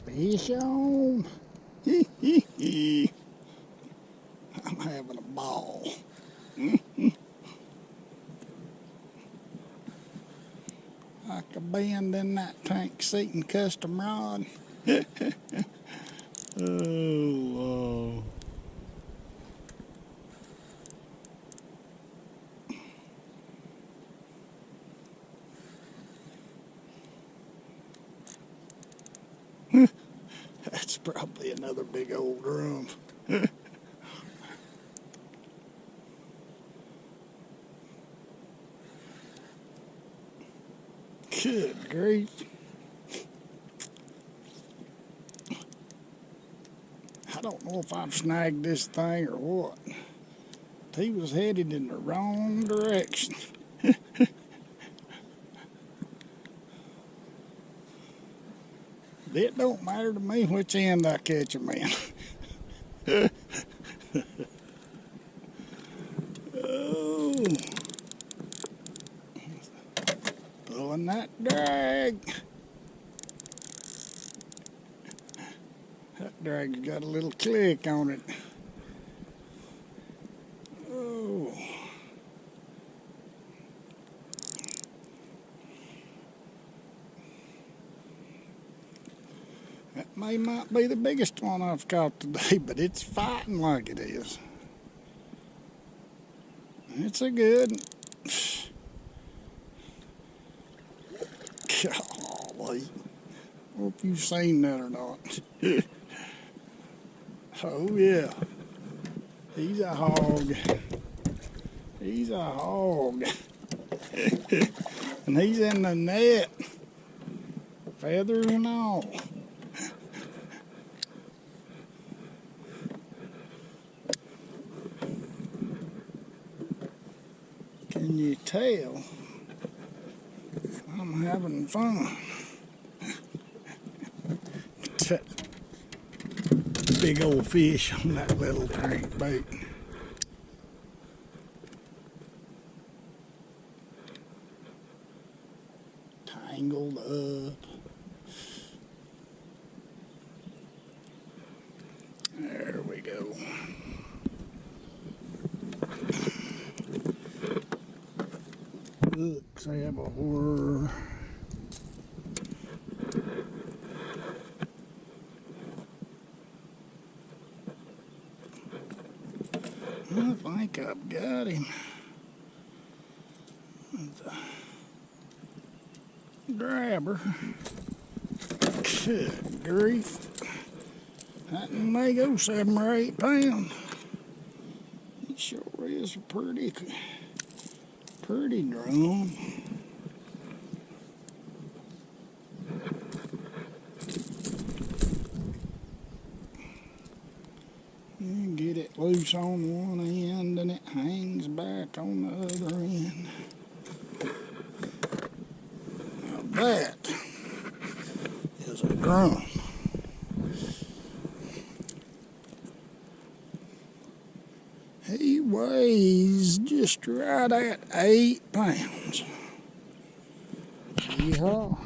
Fish on. Hee hee hee. I'm having a ball. Like a bend in that tank seating custom rod. Oh, that's probably another big old drum. Good grief. I don't know if I've snagged this thing or what. He was headed in the wrong direction. It don't matter to me which end I catch him in. Oh, pulling that drag. That drag's got a little click on it. Oh. That might be the biggest one I've caught today, but it's fighting like it is. It's a good. Golly. Hope you've seen that or not. Oh yeah. He's a hog. He's a hog. And he's in the net. Feathers and all. Can you tell I'm having fun? Big old fish on that little crankbait. Tangled up. There we go. Looks I have a whirr. I think I've got him. With a grabber. Good grief. That may go 7 or 8 pounds. It sure is a pretty drum. You get it loose on one end and it hangs back on the other end. Now that is a drum. He weighs just right at 8 pounds. Yeehaw.